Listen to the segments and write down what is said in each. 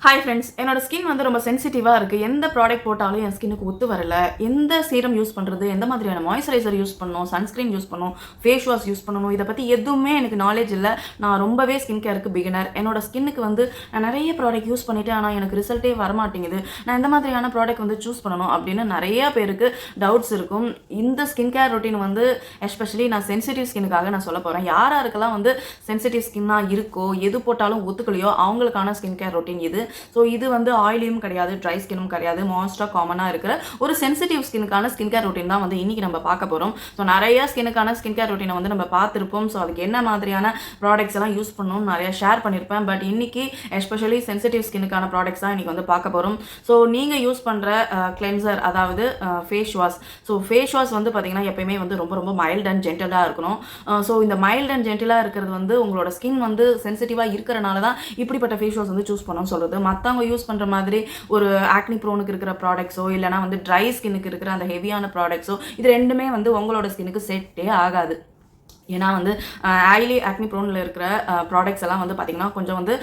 Hi friends, என்னோட skin வந்து ரொம்ப சென்சிட்டிவாக இருக்குது. எந்த ப்ராடக்ட் போட்டாலும் என் ஸ்கின்னுக்கு ஒத்து வரல. எந்த சீரம் யூஸ் பண்ணுறது, எந்த மாதிரியான மாய்ஸ்சரைசர் யூஸ் பண்ணணும், சன்ஸ்க்ரீன் யூஸ் பண்ணணும், ஃபேஸ் வாஷ் யூஸ் பண்ணணும், இதை பற்றி எதுவுமே எனக்கு நாலேஜ் இல்லை. நான் ரொம்பவே ஸ்கின் கேருக்கு பிகினர். என்னோட ஸ்கின்னுக்கு வந்து நான் நிறைய ப்ராடக்ட் யூஸ் பண்ணிவிட்டு ஆனால் எனக்கு ரிசல்ட்டே வரமாட்டேங்குது. நான் எந்த மாதிரியான ப்ராடக்ட் வந்து சூஸ் பண்ணணும் அப்படின்னு நிறைய பேருக்கு டவுட்ஸ் இருக்கும். இந்த ஸ்கின் கேர் ரொட்டீன் வந்து எஸ்பெஷலி நான் சென்சிட்டிவ் ஸ்கின்னுக்காக நான் சொல்ல போகிறேன். யாராருக்கெல்லாம் வந்து சென்சிட்டிவ் ஸ்கின்னாக இருக்கோ, எது போட்டாலும் ஒத்துக்கலையோ அவங்களுக்கான ஸ்கின் கேர் ரொட்டீன் இது. ஸோ இது வந்து ஆயிலியும் கிடையாது, ட்ரை ஸ்கின்னும் கிடையாது, மோஸ்ட்டாக காமனாக இருக்கிற ஒரு சென்சிட்டிவ் ஸ்கின்னுக்கான ஸ்கின் கேர் ரொட்டீன் தான் வந்து இன்றைக்கி நம்ம பார்க்க போகிறோம். ஸோ நிறைய ஸ்கின்னுக்கான ஸ்கின் கேர் ரொட்டீனை வந்து நம்ம பார்த்துருப்போம். ஸோ அதுக்கு என்ன மாதிரியான ப்ராடக்ட்ஸ் எல்லாம் யூஸ் பண்ணணும்னு நிறைய ஷேர் பண்ணியிருப்பேன். பட் இன்றைக்கி எஸ்பெஷலி சென்சிட்டிவ் ஸ்கின்னுக்கான ப்ராடக்ட்ஸ் தான் இன்றைக்கி வந்து பார்க்க போகிறோம். ஸோ நீங்கள் யூஸ் பண்ணுற கிளென்சர், அதாவது face wash. So face wash வந்து பார்த்திங்கன்னா எப்பயுமே வந்து ரொம்ப ரொம்ப மைல்ட் அண்ட் ஜென்டலாக இருக்கணும். ஸோ இந்த மைல்ட் அண்ட் ஜென்டலாக இருக்கிறது வந்து உங்களோட ஸ்கின் வந்து சென்சிட்டிவாக இருக்கிறனால தான் இப்படிப்பட்ட ஃபேஸ் வாஷ் வந்து சூஸ் பண்ணணும்னு சொல்கிறது. மற்றவங்க யூஸ் பண்ணுற மாதிரி ஒரு ஆக்னி ப்ரோனுக்கு இருக்கிற ப்ராடக்ட்ஸோ இல்லைனா வந்து ட்ரை ஸ்கின்னுக்கு இருக்கிற அந்த ஹெவியான ப்ராடக்ட்ஸோ இது ரெண்டுமே வந்து உங்களோட ஸ்கின்னுக்கு செட்டே ஆகாது. ஏன்னா வந்து ஆயிலி ஆக்னி ப்ரோனில் இருக்கிற ப்ராடக்ட்ஸ் எல்லாம் வந்து பார்த்திங்கன்னா கொஞ்சம் வந்து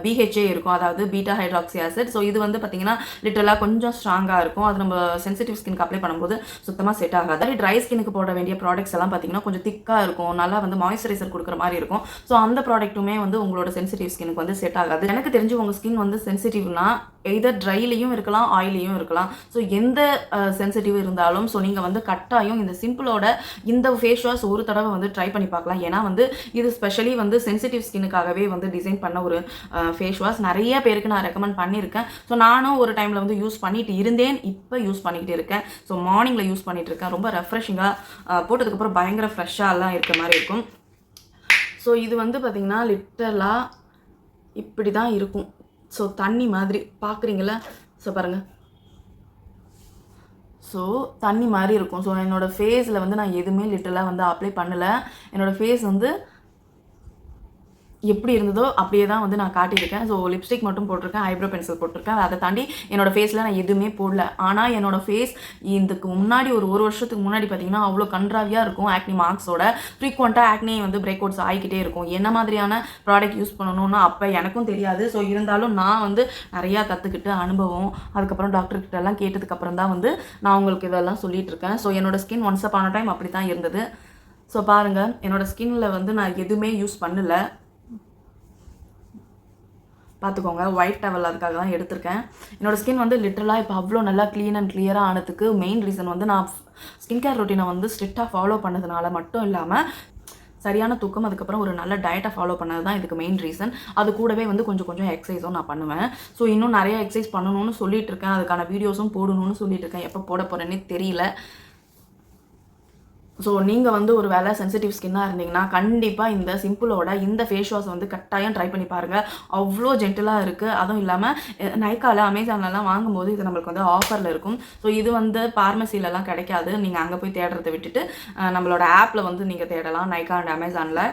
பிஹெச்ஏ இருக்கும், அதாவது பீட்டா ஹைட்ராக்சி ஆசிட். ஸோ இது வந்து பார்த்திங்கன்னா லிட்டரலாக கொஞ்சம் ஸ்ட்ராங்காக இருக்கும். அது நம்ம சென்சிட்டிவ் ஸ்கின்க்கு அப்ளை பண்ணும்போது சுத்தமாக செட் ஆகாது. அதே ட்ரை ஸ்கின்னுக்கு போட வேண்டிய ப்ராடக்ட்ஸ் எல்லாம் பார்த்திங்கன்னா கொஞ்சம் திக்காக இருக்கும், நல்லா வந்து மாய்ஸ்சரைசர் கொடுக்குற மாதிரி இருக்கும். ஸோ அந்த ப்ராடக்ட்டுமே வந்து உங்களோட சென்சிட்டிவ் ஸ்கின்னுக்கு வந்து செட் ஆகாது. எனக்கு தெரிஞ்சு உங்கள் ஸ்கின் வந்து சென்சிட்டிவ்னா எதர் ட்ரைலையும் இருக்கலாம், ஆயிலையும் இருக்கலாம். ஸோ எந்த சென்சிட்டிவ் இருந்தாலும் ஸோ நீங்கள் வந்து கட்டாயம் இந்த சிம்பிளோட இந்த ஃபேஸ் வாஷ் ஒரு தடவை வந்து ட்ரை பண்ணி பார்க்கலாம். ஏன்னா வந்து இது ஸ்பெஷலி வந்து சென்சிட்டிவ் ஸ்கின்னுக்காகவே வந்து டிசைன் பண்ண ஒரு ஃபேஸ் வாஷ். நிறைய பேருக்கு நான் ரெக்கமெண்ட் பண்ணியிருக்கேன். ஸோ நானும் ஒரு டைமில் வந்து யூஸ் பண்ணிட்டு இருந்தேன், இப்போ யூஸ் பண்ணிக்கிட்டு இருக்கேன். ஸோ மார்னிங்கில் யூஸ் பண்ணிகிட்டு இருக்கேன். ரொம்ப ரெஃப்ரெஷிங்காக போட்டதுக்கப்புறம் பயங்கர ஃப்ரெஷ்ஷாலாம் இருக்க மாதிரி இருக்கும். ஸோ இது வந்து பார்த்திங்கன்னா லிட்டரலாக இப்படி தான் இருக்கும். ஸோ தண்ணி மாதிரி பார்க்குறீங்களா? ஸோ பாருங்கள், ஸோ தண்ணி மாதிரி இருக்கும். ஸோ என்னோடய ஃபேஸில் வந்து நான் எதுவுமே லிட்டரலாக வந்து அப்ளை பண்ணலை. என்னோடய ஃபேஸ் வந்து எப்படி இருந்ததோ அப்படியே தான் வந்து நான் காட்டியிருக்கேன். ஸோ லிப்ஸ்டிக் மட்டும் போட்டிருக்கேன், ஐப்ரோ பென்சில் போட்டிருக்கேன். அதை தாண்டி என்னோடய ஃபேஸில் நான் எதுவுமே போடல. ஆனால் என்னோடய ஃபேஸ் இதுக்கு முன்னாடி ஒரு வருஷத்துக்கு முன்னாடி பார்த்திங்கன்னா அவ்வளோ கன்றாவியாக இருக்கும். ஆக்னி மார்க்ஸோட ஃப்ரீக்வெண்ட்டாக ஆக்னி வந்து பிரேக் அவுட்ஸ் ஆகிக்கிட்டே இருக்கும். என்ன மாதிரியான ப்ராடக்ட் யூஸ் பண்ணணும்னு அப்போ எனக்கும் தெரியாது. ஸோ இருந்தாலும் நான் வந்து நிறையா கற்றுக்கிட்டு அனுபவம், அதுக்கப்புறம் டாக்டர்கிட்டலாம் கேட்டதுக்கப்புறம் தான் வந்து நான் உங்களுக்கு இதெல்லாம் சொல்லிகிட்டு இருக்கேன். ஸோ என்னோடய ஸ்கின் ஒன்ஸ் அப்பான டைம் அப்படி தான் இருந்தது. ஸோ பாருங்கள், என்னோடய ஸ்கின்னில் வந்து நான் எதுவுமே யூஸ் பண்ணலை. பார்த்துக்கோங்க, ஒயிட் டவல் அதுக்காக தான் எடுத்திருக்கேன். என்னோடய ஸ்கின் வந்து லிட்டரலாக இப்போ அவ்வளோ நல்லா க்ளீன் அண்ட் கிளியராக ஆனதுக்கு மெயின் ரீசன் வந்து நான் ஸ்கின் கேர் ரொட்டீனை வந்து ஸ்ட்ரிக்டாக ஃபாலோ பண்ணதுனால மட்டும் இல்லாமல் சரியான தூக்கம், அதுக்கப்புறம் ஒரு நல்ல டயட்டை ஃபாலோ பண்ணது தான் இதுக்கு மெயின் ரீசன். அது கூடவே வந்து கொஞ்சம் கொஞ்சம் எக்ஸசைஸும் நான் பண்ணுவேன். ஸோ இன்னும் நிறைய எக்ஸசைஸ் பண்ணணும்னு சொல்லிட்டு இருக்கேன். அதுக்கான வீடியோஸும் போடணும்னு சொல்லிட்டு இருக்கேன். எப்போ போட போகிறேன்னே தெரியல. ஸோ நீங்கள் வந்து ஒரு வேலை சென்சிட்டிவ் ஸ்கின்னாக இருந்தீங்கன்னா கண்டிப்பாக இந்த சிம்பிளோட இந்த ஃபேஸ் வாஷ் வந்து கட்டாயம் ட்ரை பண்ணி பாருங்கள். அவ்வளோ ஜென்டலாக இருக்குது. அதுவும் இல்லாமல் நைக்காவில், அமேசான்லலாம் வாங்கும்போது இது நம்மளுக்கு வந்து ஆஃபரில் இருக்கும். ஸோ இது வந்து பார்மசிலலாம் கிடைக்காது. நீங்கள் அங்கே போய் தேடுறதை விட்டுட்டு நம்மளோட ஆப்பில் வந்து நீங்கள் தேடலாம், நைக்கா அண்ட் அமேசானில்.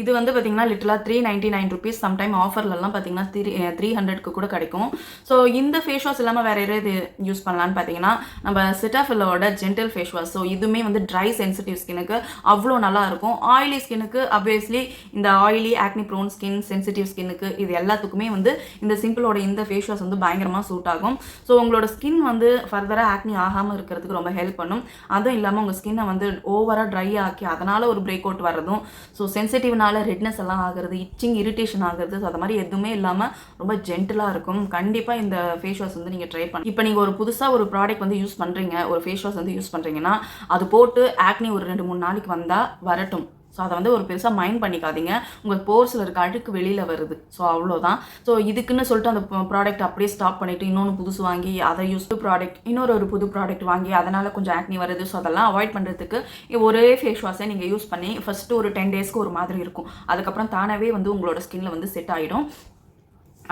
இது வந்து பார்த்திங்கன்னா லிட்டலாக 399 ருபீஸ். சம்டைம் ஆஃபர்லலாம் பார்த்திங்கன்னா 300க்கு கூட கிடைக்கும். ஸோ இந்த ஃபேஸ் வாஷ் இல்லாமல் வேறு எது யூஸ் பண்ணலான்னு பார்த்தீங்கன்னா நம்ம சிட்டாஃபில்லோட ஜென்டல் ஃபேஸ் வாஷ். ஸோ இதுவுமே வந்து ட்ரை சென்சிட்டிவ் ஸ்கின்னுக்கு அவ்வளோ நல்லாயிருக்கும். ஆயிலி ஸ்கின்னுக்கு ஆப்வியஸ்லி இந்த oily acne prone skin, sensitive ஸ்கின்னுக்கு இது எல்லாத்துக்குமே வந்து இந்த சிம்பிளோட இந்த ஃபேஸ் வாஷ் வந்து பயங்கரமாக சூட் ஆகும். ஸோ உங்களோட ஸ்கின் வந்து ஃபர்தராக ஆக்னி ஆகாமல் இருக்கிறதுக்கு ரொம்ப ஹெல்ப் பண்ணும். அதுவும் இல்லாமல் உங்கள் ஸ்கின்னை வந்து ஓவராக ட்ரை ஆக்கி அதனால் ஒரு பிரேக் அவுட் வர்றதும், ஸோ சென்சிட்டிவ் ரெட்னஸ் எல்லாம் ஆகிறது, இச்சிங், இரிட்டேஷன் ஆகிறது, ஸோ அது மாதிரி எதுவுமே இல்லாமல் ரொம்ப ஜென்டலாக இருக்கும். கண்டிப்பாக இந்த ஃபேஸ் வாஷ் வந்து நீங்கள் ட்ரை பண்ணி. இப்போ நீங்கள் ஒரு புதுசாக ஒரு ப்ராடக்ட் வந்து யூஸ் பண்ணுறீங்க, ஒரு ஃபேஸ் வாஷ் வந்து யூஸ் பண்ணுறீங்கன்னா அது போட்டு ஆக்னி ஒரு 2-3 நாளைக்கு வந்தால் வரட்டும். ஸோ அதை வந்து ஒரு பெருசாக மைண்ட் பண்ணிக்காதீங்க. உங்கள் போர்ஸில் இருக்க அழுக்கு வெளியில் வருது. ஸோ அவ்வளோதான். ஸோ இதுக்குன்னு சொல்லிட்டு அந்த ப்ராடக்ட் அப்படியே ஸ்டாப் பண்ணிவிட்டு இன்னொன்று புதுசு வாங்கி அதை யூஸ் ப்ராடக்ட் ஒரு புது ப்ராடக்ட் வாங்கி அதனால் கொஞ்சம் ஆக்னி வருது. ஸோ அதெல்லாம் அவாய்ட் பண்ணுறதுக்கு ஒரே ஃபேஸ் வாஷை நீங்கள் யூஸ் பண்ணி ஃபஸ்ட்டு ஒரு 10 டேஸ்க்கு ஒரு மாதிரி இருக்கும். அதுக்கப்புறம் தானாகவே வந்து உங்களோட ஸ்கின்னில் வந்து செட் ஆகிடும்.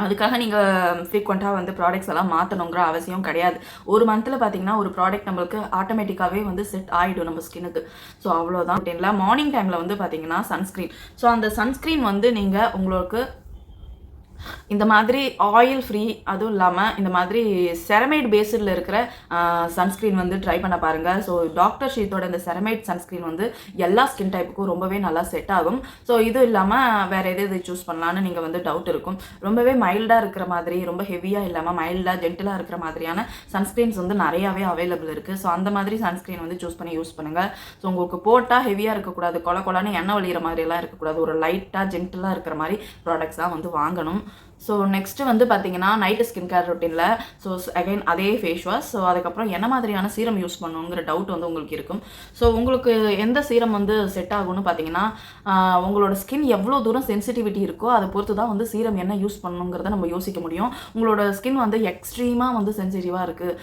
அதுக்காக நீங்கள் ஃப்ரீக்வெண்ட்டாக வந்து ப்ராடக்ட்ஸ் எல்லாம் மாற்றணுங்கிற அவசியம் கிடையாது. ஒரு மந்தில் பார்த்தீங்கன்னா ஒரு ப்ராடக்ட் நம்மளுக்கு ஆட்டோமேட்டிக்காகவே வந்து செட் ஆகிடும் நம்ம ஸ்கின்னுக்கு. ஸோ அவ்வளோதான். டென்ல மார்னிங் டைமில் வந்து பார்த்தீங்கன்னா சன்ஸ்க்ரீன். ஸோ அந்த சன்ஸ்க்ரீன் வந்து நீங்கள் உங்களுக்கு இந்த மாதிரி ஆயில் ஃப்ரீ அதுவும் இல்லாமல் இந்த மாதிரி செரமைட் பேஸ்டில் இருக்கிற சன்ஸ்க்ரீன் வந்து ட்ரை பண்ண பாருங்கள். ஸோ டாக்டர் ஷீத்தோட இந்த செரமைட் சன்ஸ்க்ரீன் வந்து எல்லா ஸ்கின் டைப்புக்கும் ரொம்பவே நல்லா செட் ஆகும். ஸோ இது இல்லாமல் வேறு எது சூஸ் பண்ணலான்னு நீங்கள் வந்து டவுட் இருக்கும். ரொம்பவே மைல்டாக இருக்கிற மாதிரி, ரொம்ப ஹெவியாக இல்லாமல் மைல்டாக ஜென்டிலாக இருக்கிற மாதிரியான சன்ஸ்க்ரீன்ஸ் வந்து நிறையாவே அவைலபிள் இருக்குது. ஸோ அந்த மாதிரி சன்ஸ்க்ரீன் வந்து சூஸ் பண்ணி யூஸ் பண்ணுங்கள். ஸோ உங்களுக்கு போட்டால் ஹெவியாக இருக்கக்கூடாது, கொலன்னு எண்ணெய் வலிகிற மாதிரிலாம் இருக்கக்கூடாது. ஒரு லைட்டாக ஜென்டிலாக இருக்கிற மாதிரி ப்ராடக்ட்ஸ் தான் வந்து வாங்கணும். ஸோ நெக்ஸ்ட்டு வந்து பார்த்தீங்கன்னா நைட்டு ஸ்கின் கேர் ரொட்டீனில் ஸோ அகைன் அதே ஃபேஸ் வாஷ். ஸோ அதுக்கப்புறம் என்ன மாதிரியான சீரம் யூஸ் பண்ணணுங்கிற டவுட் வந்து உங்களுக்கு இருக்கும். ஸோ உங்களுக்கு எந்த சீரம் வந்து செட் ஆகும்னு பார்த்தீங்கன்னா உங்களோட ஸ்கின் எவ்வளோ தூரம் சென்சிட்டிவிட்டி இருக்கோ அதை பொறுத்து தான் வந்து சீரம் என்ன யூஸ் பண்ணணுங்கிறத நம்ம யோசிக்க முடியும். உங்களோட ஸ்கின் வந்து எக்ஸ்ட்ரீமாக வந்து சென்சிட்டிவாக இருக்குது,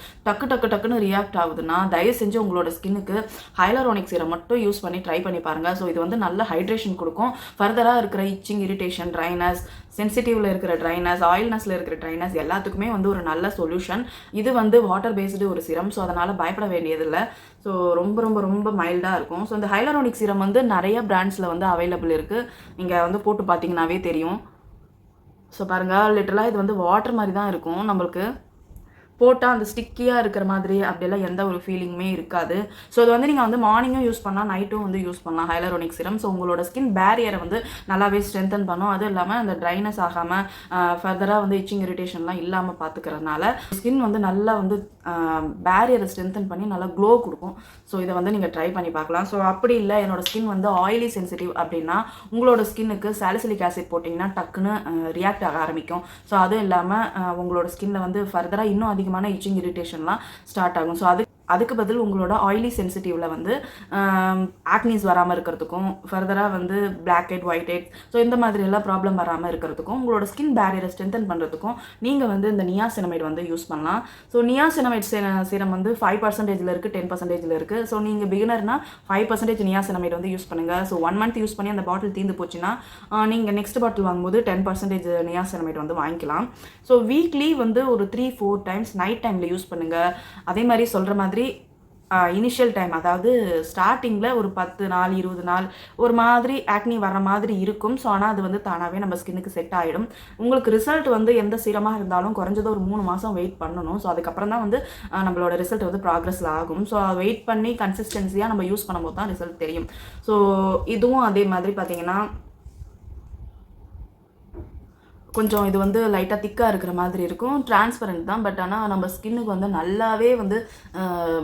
டக்குன்னு ரியாக்ட் ஆகுதுன்னா தயவு செஞ்சு உங்களோட ஸ்கின்னுக்கு ஹைலரோனிக் சீரம் மட்டும் யூஸ் பண்ணி ட்ரை பண்ணி பாருங்கள். ஸோ இது வந்து நல்ல ஹைட்ரேஷன் கொடுக்கும். ஃபர்தராக இருக்கிற இச்சிங், இரிட்டேஷன், ட்ரைனஸ், சென்சிட்டிவில் இருக்கிற ட்ரைனஸ், ஆயில்னஸில் இருக்கிற ட்ரைனஸ் எல்லாத்துக்குமே வந்து ஒரு நல்ல சொல்யூஷன். இது வந்து வாட்டர் பேஸ்டு ஒரு சிரம். ஸோ அதனால் பயப்பட வேண்டியதில்லை. ஸோ ரொம்ப ரொம்ப ரொம்ப மைல்டாக இருக்கும். ஸோ இந்த ஹைலரோனிக் சீரம் வந்து நிறைய பிராண்ட்ஸில் வந்து அவைலபிள் இருக்குது. நீங்கள் வந்து போட்டு பார்த்தீங்கன்னாவே தெரியும். ஸோ பாருங்கள், லிட்டரலாக இது வந்து வாட்டர் மாதிரி தான் இருக்கும். நம்மளுக்கு போட்டால் அந்த ஸ்டிக்கியாக இருக்கிற மாதிரி அப்படியெல்லாம் எந்த ஒரு ஃபீலிங்குமே இருக்காது. ஸோ இது வந்து நீங்கள் வந்து மார்னிங்கும் யூஸ் பண்ணலாம், நைட்டும் வந்து யூஸ் பண்ணலாம் ஹைலரோனிக் சீரம். ஸோ உங்களோட ஸ்கின் பேரியரை வந்து நல்லாவே ஸ்ட்ரென்தன் பண்ணும். அதுவும் இல்லாமல் அந்த ட்ரைனஸ் ஆகாமல் ஃபர்தராக வந்து இச்சிங், இரிட்டேஷன்லாம் இல்லாமல் பார்த்துக்கிறதுனால ஸ்கின் வந்து நல்லா வந்து பேரியரை ஸ்ட்ரென்தன் பண்ணி நல்லா க்ளோ கொடுக்கும். ஸோ இதை வந்து நீங்கள் ட்ரை பண்ணி பார்க்கலாம். ஸோ அப்படி இல்லை என்னோட ஸ்கின் வந்து ஆயிலி சென்சிட்டிவ் அப்படின்னா உங்களோட ஸ்கின்னுக்கு சாலிசிலிக் ஆசிட் போட்டிங்கன்னா டக்குன்னு ரியாக்ட் ஆக ஆரம்பிக்கும். ஸோ அதுவும் இல்லாமல் உங்களோட ஸ்கின்னில் வந்து ஃபர்தராக இன்னும் அதிகமான இச்சிங், இரிட்டேஷன்லாம் ஸ்டார்ட் ஆகும். ஸோ அதுக்கு பதில் உங்களோட ஆயிலி சென்சிட்டிவில் வந்து ஆக்னிஸ் வராமல் இருக்கிறதுக்கும், ஃபர்தராக வந்து blackhead, whitehead, so இந்த மாதிரி எல்லாம் ப்ராப்ளம் வராமல் இருக்கிறதுக்கும், உங்களோட ஸ்கின் பேரியரை ஸ்ட்ரென்தன் பண்ணுறதுக்கும் நீங்கள் வந்து இந்த நியாசினமைட் வந்து யூஸ் பண்ணலாம். ஸோ நியாசினமைட் சீரம் வந்து 5% இருக்குது, 10% இருக்குது. ஸோ நீங்கள் பிகினர்னா 5% நியாசினமைட் வந்து யூஸ் பண்ணுங்கள். ஸோ 1 month யூஸ் பண்ணி அந்த பாட்டில் தீர்ந்து போச்சுன்னா நீங்கள் நெக்ஸ்ட் பாட்டில் வாங்கும்போது 10% நியாசினமைட் வந்து வாங்கிக்கலாம். ஸோ வீக்லி வந்து ஒரு 3-4 times நைட் டைமில் யூஸ் பண்ணுங்கள். அதே மாதிரி சொல்கிற மாதிரி இனிஷியல் டைம், அதாவது ஸ்டார்டிங்கில் ஒரு 10 நாள் 20 நாள் ஒரு மாதிரி ஆக்னி வர மாதிரி இருக்கும். ஸோ ஆனால் அது வந்து தானாகவே நம்ம ஸ்கின்னுக்கு செட் ஆகிடும். உங்களுக்கு ரிசல்ட் வந்து எந்த சீரமாக இருந்தாலும் குறைஞ்சது ஒரு 3 மாதம் வெயிட் பண்ணணும். ஸோ அதுக்கப்புறம் தான் வந்து நம்மளோட ரிசல்ட் வந்து ப்ராக்ரஸில் ஆகும். ஸோ வெயிட் பண்ணி கன்சிஸ்டன்சியாக நம்ம யூஸ் பண்ணும்போது தான் ரிசல்ட் தெரியும். ஸோ இதுவும் அதே மாதிரி பார்த்தீங்கன்னா கொஞ்சம் இது வந்து லைட்டாக திக்காக இருக்கிற மாதிரி இருக்கும், டிரான்ஸ்பரண்ட் தான். பட் ஆனால் நம்ம ஸ்கின்னுக்கு வந்து நல்லாவே வந்து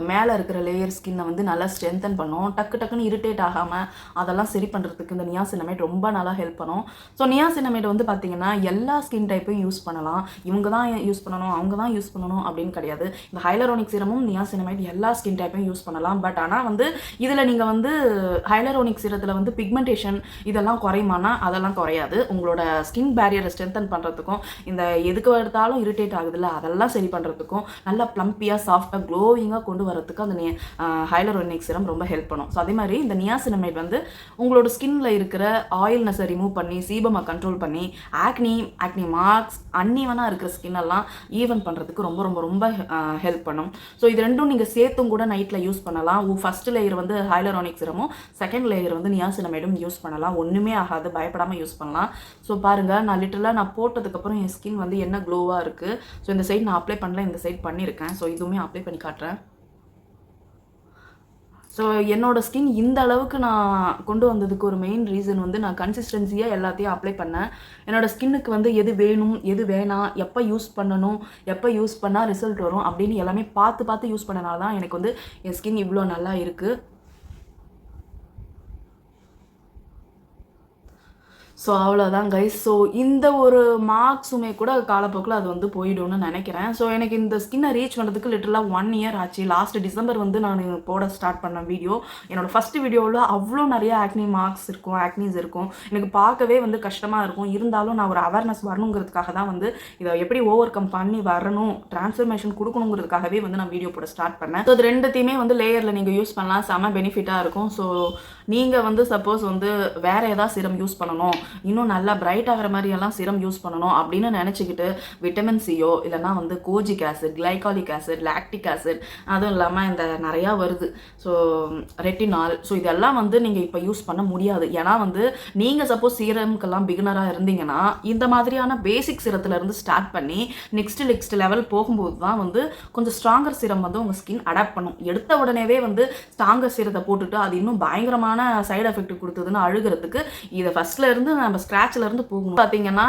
மேலே இருக்கிற லேயர் ஸ்கின்னை வந்து நல்லா ஸ்ட்ரென்தன் பண்ணும். டக்குன்னு இரிட்டேட் ஆகாமல் அதெல்லாம் சரி பண்ணுறதுக்கு இந்த நியாசினமைட் ரொம்ப நல்லா ஹெல்ப் பண்ணும். ஸோ நியாசினமைட் வந்து பார்த்திங்கன்னா எல்லா ஸ்கின் டைப்பையும் யூஸ் பண்ணலாம். இவங்க தான் யூஸ் பண்ணணும், அவங்க தான் யூஸ் பண்ணணும் அப்படின்னு கிடையாது. இந்த ஹைலரோனிக் சீரமும் நியாசினமைட் எல்லா ஸ்கின் டைப்பையும் யூஸ் பண்ணலாம். பட் ஆனால் வந்து இதில் நீங்கள் வந்து ஹைலரோனிக் சீரத்தில் வந்து பிக்மெண்டேஷன் இதெல்லாம் குறையுமானா அதெல்லாம் குறையாது. உங்களோட ஸ்கின் பேரியரை ஸ்ட்ரென்தன் பண்ணுறதுக்கும், இந்த எதுக்கு எடுத்தாலும் இரிட்டேட் ஆகுதுல்ல அதெல்லாம் சரி பண்ணுறதுக்கும், நல்லா ப்ளம்பியாக சாஃப்டாக க்ளோவிங்காக கொண்டு வரதுக்கு அந்த ஹைலரோனிக் சீரம் ரொம்ப ஹெல்ப் பண்ணும். ஸோ அதே மாதிரி இந்த நியாசினமைட் வந்து உங்களோட ஸ்கின்ல இருக்கிற ஆயில்னஸை ரிமூவ் பண்ணி, சீபமை கண்ட்ரோல் பண்ணி, ஆக்னி மார்க்ஸ், அன்னிவனாக இருக்கிற ஸ்கின்னெல்லாம் ஈவன் பண்ணுறதுக்கு ரொம்ப ரொம்ப ரொம்ப ஹெல்ப் பண்ணும். ஸோ இது ரெண்டும் நீங்கள் சேர்த்தும் கூட நைட்டில் யூஸ் பண்ணலாம். ஃபர்ஸ்ட் லேயர் வந்து ஹைலரோனிக் சீரமும், செகண்ட் லேயர் வந்து நியாசினமைடும் யூஸ் பண்ணலாம். ஒன்றுமே ஆகாது, பயப்படாமல் யூஸ் பண்ணலாம். ஸோ பாருங்கள், நான் லிட்டரலாக போட்டதுக்கப்புறம் என் ஸ்கின் வந்து என்ன க்ளோவாக இருக்குது. ஸோ இந்த சைட் நான் அப்ளை பண்ணல, இந்த சைட் பண்ணியிருக்கேன். ஸோ இதுவுமே அப்ளை பண்ணி காட்டுறேன். ஸோ என்னோடய ஸ்கின் இந்த அளவுக்கு நான் கொண்டு வந்ததுக்கு ஒரு மெயின் ரீசன் வந்து நான் கன்சிஸ்டன்சியாக எல்லாத்தையும் அப்ளை பண்ணேன். என்னோடய ஸ்கின்னுக்கு வந்து எது வேணும், எது வேணாம், எப்போ யூஸ் பண்ணணும், எப்போ யூஸ் பண்ணால் ரிசல்ட் வரும் அப்படின்னு எல்லாமே பார்த்து யூஸ் பண்ணனால தான் எனக்கு வந்து என் ஸ்கின் இவ்வளோ நல்லா இருக்குது. ஸோ அவ்வளோதான் கைஸ். ஸோ இந்த ஒரு மார்க்ஸுமே கூட காலப்போக்கில் அது வந்து போயிடும்னு நினைக்கிறேன். ஸோ எனக்கு இந்த ஸ்கின்னை ரீச் பண்ணுறதுக்கு லிட்டரலாக 1 year ஆச்சு. லாஸ்ட் டிசம்பர் வந்து நான் போட ஸ்டார்ட் பண்ண வீடியோ. என்னோடய ஃபஸ்ட்டு வீடியோவில் அவ்வளோ நிறைய ஆக்னி மார்க்ஸ் இருக்கும், ஆக்னிஸ் இருக்கும். எனக்கு பார்க்கவே வந்து கஷ்டமாக இருக்கும். இருந்தாலும் நான் ஒரு அவேர்னஸ் வரணுங்கிறதுக்காக தான் வந்து இதை எப்படி ஓவர் கம் பண்ணி வரணும், டிரான்ஸ்ஃபர்மேஷன் கொடுக்கணுங்கிறதுக்காகவே வந்து நான் வீடியோ போட ஸ்டார்ட் பண்ணேன். ஸோ இது ரெண்டுத்தையுமே வந்து லேயரில் நீங்கள் யூஸ் பண்ணலாம், செம பெனிஃபிட்டாக இருக்கும். ஸோ நீங்கள் வந்து சப்போஸ் வந்து வேறு ஏதாவது சீரம் யூஸ் பண்ணணும், இன்னும் நல்லா பிரைட் ஆகிற மாதிரியெல்லாம் சீரம் யூஸ் பண்ணணும் அப்படின்னு நினச்சிக்கிட்டு விட்டமின் சியோ இல்லைனா வந்து kojic acid, glycolic acid, lactic acid, அதுவும் இல்லாமல் இந்த நிறையா வருது. ஸோ ரெட்டினால், ஸோ இதெல்லாம் வந்து நீங்கள் இப்போ யூஸ் பண்ண முடியாது. ஏன்னா வந்து நீங்கள் சப்போஸ் சீரம்க்கெல்லாம் பிகினராக இருந்தீங்கன்னா இந்த மாதிரியான பேசிக் சீரத்துலேருந்து ஸ்டார்ட் பண்ணி நெக்ஸ்ட் லெவல் போகும்போது தான் வந்து கொஞ்சம் ஸ்ட்ராங்கர் சீரம் வந்து உங்கள் ஸ்கின் அடாப்ட் பண்ணும். எடுத்த உடனேவே வந்து ஸ்ட்ராங்கர் சீரத்தை போட்டுட்டு அது இன்னும் பயங்கரமான சைடு எஃபெக்ட் கொடுத்ததுன்னு அழுகிறதுக்கு இதை ஃபர்ஸ்ட்ல இருந்து நம்ம ஸ்க்ராட்ச்ல இருந்து போகணும். பார்த்தீங்கன்னா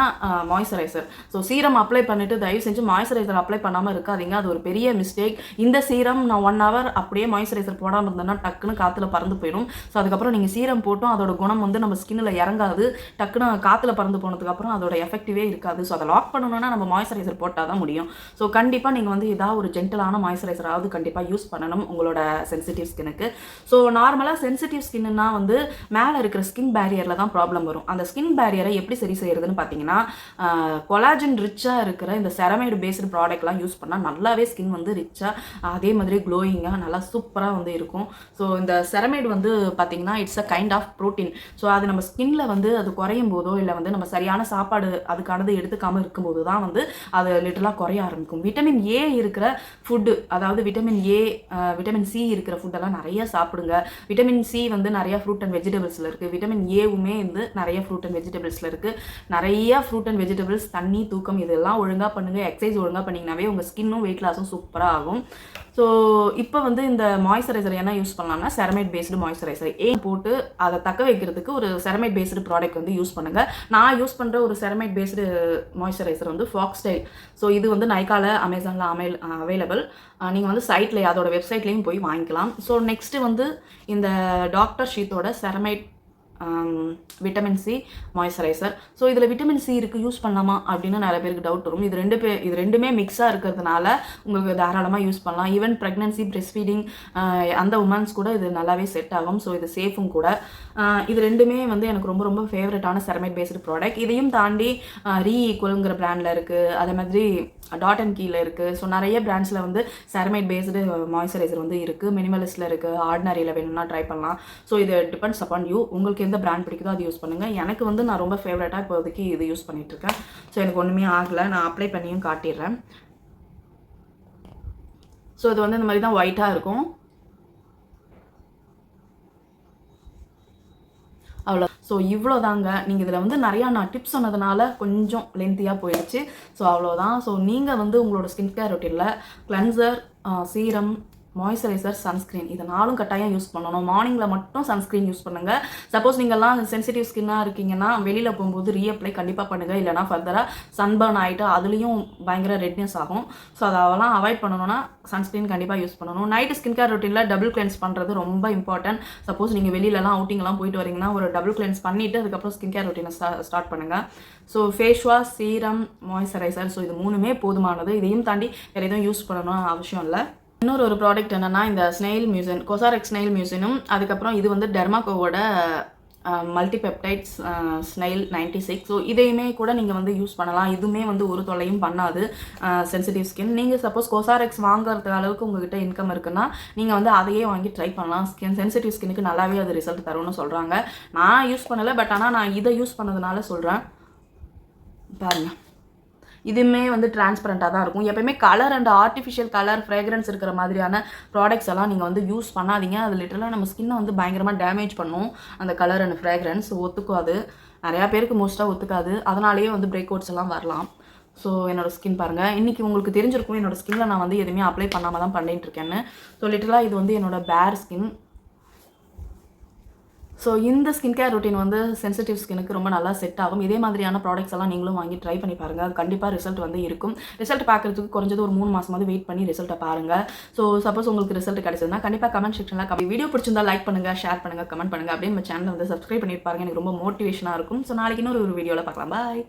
மாய்ஸ்சரைசர், ஸோ சீரம் அப்ளை பண்ணிட்டு தயவு செஞ்சு மாய்ஸ்சரைசர் அப்ளை பண்ணாமல் இருக்காதீங்க. அது ஒரு பெரிய மிஸ்டேக். இந்த சீரம் நான் 1 hour அப்படியே மாய்ஸ்சரைசர் போடாமல் இருந்தேன்னா டக்குன்னு காற்றுல பறந்து போயிடும். ஸோ அதுக்கப்புறம் நீங்கள் சீரம் போட்டும் அதோட குணம் வந்து நம்ம ஸ்கின்னில் இறங்காது. டக்குன்னு காற்றுல பறந்து போனதுக்கப்புறம் அதோட எஃபெக்டிவே இருக்காது. ஸோ அதை லாக் பண்ணணும்னா நம்ம மாய்ஸ்சரைசர் போட்டால் தான் முடியும். ஸோ கண்டிப்பாக நீங்கள் வந்து ஏதாவது ஒரு ஜென்டலான மாய்ஸ்சரைசராவது கண்டிப்பாக யூஸ் பண்ணணும் உங்களோட சென்சிட்டிவ் ஸ்கின்னுக்கு. ஸோ நார்மலாக சென்சிட்டிவ் ஸ்கின்னா வந்து மேலே இருக்கிற ஸ்கின் பேரியரில் தான் ப்ராப்ளம் வரும். அந்த ஸ்கின் பேரியரை எப்படி சரி செய்யறதுன்னு பார்த்தீங்கன்னா கொலாஜன் ரிச்சாக இருக்கிற இந்த செரமைடு பேஸ்டு ப்ராடக்ட்லாம் யூஸ் பண்ணால் நல்லாவே ஸ்கின் வந்து ரிச்சாக அதே மாதிரி க்ளோயிங்காக நல்லா சூப்பராக வந்து இருக்கும். ஸோ இந்த செரமைடு வந்து பார்த்தீங்கன்னா it's a kind of protein. So அது நம்ம ஸ்கின்ல வந்து அது குறையும் போதோ இல்லை வந்து நம்ம சரியான சாப்பாடு அதுக்கானது எடுத்துக்காமல் இருக்கும்போது தான் வந்து அது லிட்டலாக குறைய ஆரம்பிக்கும். விட்டமின் ஏ இருக்கிற ஃபுட்டு, அதாவது விட்டமின் ஏ, விட்டமின் சி இருக்கிற ஃபுட்டெல்லாம் நிறைய சாப்பிடுங்க. விட்டமின் சி வந்து நிறைய ஃப்ரூட் அண்ட் வெஜிடபிள்ஸில் இருக்குது. விட்டமின் ஏவுமே வந்து நிறைய ஃப்ரூட் அண்ட் வெஜிடபிள்ஸில் இருக்குது. நிறைய ஃப்ரூட் அண்ட் வெஜிடபிள்ஸ், தண்ணி, தூக்கம் இதெல்லாம் ஒழுங்காக பண்ணுங்கள். எக்ஸசைஸ் ஒழுங்காக பண்ணிங்கனாவே உங்கள் ஸ்கின்னும் வெயிட் லாஸும் சூப்பராக ஆகும். ஸோ இப்போ வந்து இந்த மாய்ஸ்சரைசர் என்ன யூஸ் பண்ணலாம்னா செரமைட் பேஸ்டு மாய்ஸ்சரைசர் போட்டு அதை தக்க வைக்கிறதுக்கு ஒரு செரமைட் பேஸ்டு ப்ராடக்ட் வந்து யூஸ் பண்ணுங்கள். நான் யூஸ் பண்ணுற ஒரு செரமைட் பேஸ்டு மாய்ஸ்சரைசர் வந்து ஃபாக்ஸ்டைல். ஸோ இது வந்து நைக்கால, அமேசானில் அவைலபிள். நீங்கள் வந்து சைட்டில் அதோட வெப்சைட்லேயும் போய் வாங்கிக்கலாம். ஸோ நெக்ஸ்ட்டு வந்து இந்த டாக்டர் ஷீத்தோட ceramide vitamin C moisturiser. So இதில் விட்டமின் சி இருக்குது, யூஸ் பண்ணலாமா அப்படின்னு நிறைய பேருக்கு டவுட் வரும். இது ரெண்டுமே மிக்ஸாக இருக்கிறதுனால உங்களுக்கு தாராளமாக யூஸ் பண்ணலாம். ஈவன் ப்ரெக்னன்சி, பிரெஸ்ட் ஃபீடிங் அந்த உமன்ஸ் கூட இது நல்லாவே செட் ஆகும். ஸோ இது சேஃபும் கூட. இது ரெண்டுமே வந்து எனக்கு ரொம்ப ரொம்ப ஃபேவரட்டான செரமைட் பேஸ்டு ப்ராடக்ட். இதையும் தாண்டி ரீஈக்குவலுங்கிற பிராண்டில் இருக்குது, அதே மாதிரி டாட் அண்ட் கீழே இருக்குது. ஸோ நிறைய பிராண்ட்ஸில் வந்து செரமைட் பேஸ்டு மாய்ஸ்சரைசர் வந்து இருக்குது. மினிமலிஸ்ட்டில் இருக்குது, ஆர்டினரியில் வேணும்னா ட்ரை பண்ணலாம். ஸோ இது டிபெண்ட்ஸ் அப்பான் யூ. உங்களுக்கு எந்த பிராண்ட் பிடிக்குதோ அது யூஸ் பண்ணுங்கள். எனக்கு வந்து நான் ரொம்ப ஃபேவரட்டாக இப்போதைக்கு இது யூஸ் பண்ணிகிட்ருக்கேன். ஸோ எனக்கு ஒன்றுமே ஆகலை, நான் அப்ளை பண்ணியும் காட்டிடுறேன். ஸோ இது வந்து இந்த மாதிரி தான் ஒயிட்டாக இருக்கும். அவ்வளோ. ஸோ இவ்வளோ தாங்க. நீங்கள் இதில் வந்து நிறையா நான் டிப்ஸ் சொன்னதுனால கொஞ்சம் லென்த்தியாக போயிடுச்சு. ஸோ அவ்வளோதான். ஸோ நீங்கள் வந்து உங்களோட ஸ்கின் கேர் ரொட்டீனில் கிளென்சர், சீரம், மாய்ஸ்சரைசர், சன்ஸ்க்ரீன் இது 4 கட்டாயம் யூஸ் பண்ணணும். மார்னிங்கில் மட்டும் சன்ஸ்க்ரீன் யூஸ் பண்ணுங்கள். சப்போஸ் நீங்கள்லாம் சென்சிட்டிவ் ஸ்கின்னாக இருக்கீங்கன்னா வெளியில் போகும்போது ரீஅப்ளை கண்டிப்பாக பண்ணுங்கள். இல்லைனா ஃபர்தராக சன்பர்ன் ஆகிட்டு அதுலேயும் பயங்கர ரெட்னஸ் ஆகும். ஸோ அதெல்லாம் அவாய்ட் பண்ணணும்னா சன்ஸ்க்ரீன் கண்டிப்பாக யூஸ் பண்ணணும். நைட்டு ஸ்கின் கேர் ரொட்டீனில் டபுள் கிளென்ஸ் பண்ணுறது ரொம்ப இம்பார்ட்டன்ட். சப்போஸ் நீங்கள் வெளியிலலாம் அவுட்டிங்லாம் போயிட்டு வரீங்கன்னா ஒரு டபுள் கிளென்ஸ் பண்ணிவிட்டு அதுக்கப்புறம் ஸ்கின் கேர் ரொட்டீனை ஸ்டார்ட் பண்ணுங்கள். So face wash, serum, moisturiser, so இது 3மே போதுமானது. இதையும் தாண்டி வேறு எதுவும் யூஸ் பண்ணணும் அவசியம் இல்லை. இன்னொரு ப்ராடக்ட் என்னென்னா இந்த ஸ்னெயில் மியூசின், கொசாரெக்ஸ் ஸ்னெயில் மியூசினும், அதுக்கப்புறம் இது வந்து டெர்மாகோவோட மல்டிபெப்டைட்ஸ் ஸ்னெயில் 96. ஸோ இதையுமே கூட நீங்கள் வந்து யூஸ் பண்ணலாம். இதுவுமே வந்து ஒரு தொல்லையும் பண்ணாது சென்சிட்டிவ் ஸ்கின். நீங்கள் சப்போஸ் கொசாரெக்ஸ் வாங்குறது அளவுக்கு உங்கள்கிட்ட இன்கம் இருக்குன்னா நீங்கள் வந்து அதையே வாங்கி ட்ரை பண்ணலாம். சென்சிட்டிவ் ஸ்கின்னுக்கு நல்லாவே அது ரிசல்ட் தரும்னு சொல்கிறாங்க. நான் யூஸ் பண்ணலை, பட் ஆனால் நான் இதை யூஸ் பண்ணதுனால சொல்கிறேன். பாருங்கள், இதுவுமே வந்து டிரான்ஸ்பரண்ட்டாக தான் இருக்கும். எப்பயுமே colour and artificial colour, fragrance இருக்கிற மாதிரியான ப்ராடக்ட்ஸ் எல்லாம் நீங்கள் வந்து யூஸ் பண்ணாதீங்க. அது லிட்டரலாக நம்ம ஸ்கின்னை வந்து பயங்கரமாக டேமேஜ் பண்ணும். அந்த கலர் அண்ட் ஃப்ரேக்ரன்ஸ் ஒத்துக்காது, நிறையா பேருக்கு மோஸ்ட்டாக ஒத்துக்காது. அதனாலேயே வந்து பிரேக் அவுட்ஸ் எல்லாம் வரலாம். ஸோ என்னோடய ஸ்கின் பாருங்கள். இன்றைக்கி உங்களுக்கு தெரிஞ்சிருக்கும் என்னோடய ஸ்கின்னில் நான் வந்து எதுவுமே அப்ளை பண்ணாமல் தான் பண்ணிகிட்டு இருக்கேன்னு. ஸோ லிட்டரலாக இது வந்து என்னோடய பேர் ஸ்கின். ஸோ இந்த ஸ்கின் கேர் ரொட்டீன் வந்து சென்சிட்டிவ் ஸ்கினுக்கு ரொம்ப நல்லா செட் ஆகும். இதே மாதிரியான ப்ராடக்ட்ஸ் எல்லாம் நீங்களும் வாங்கி ட்ரை பண்ணி பாருங்கள். அது கண்டிப்பாக ரிசல்ட் வந்து இருக்கும். ரிசல்ட் பார்க்குறதுக்கு குறைஞ்சது ஒரு 3 மாதமாவது வெயிட் பண்ணி ரிசல்ட்டை பாருங்கள். ஸோ சப்போஸ் உங்களுக்கு ரிசல்ட் கிடைச்சதுன்னா கண்டிப்பாக கமெண்ட் செக்ஷனில் வீடியோ பிடிச்சிருந்தா லைக் பண்ணுங்கள், ஷேர் பண்ணுங்கள், கமெண்ட் பண்ணுங்கள். அப்படியே நம்ம சேனலை வந்து சப்ஸ்கிரைப் பண்ணி பாருங்கள். எனக்கு ரொம்ப மோட்டிவேஷனாக இருக்கும். ஸோ நாளைக்கு இன்னொரு வீடியோவில் பார்க்கலாம். பாய்.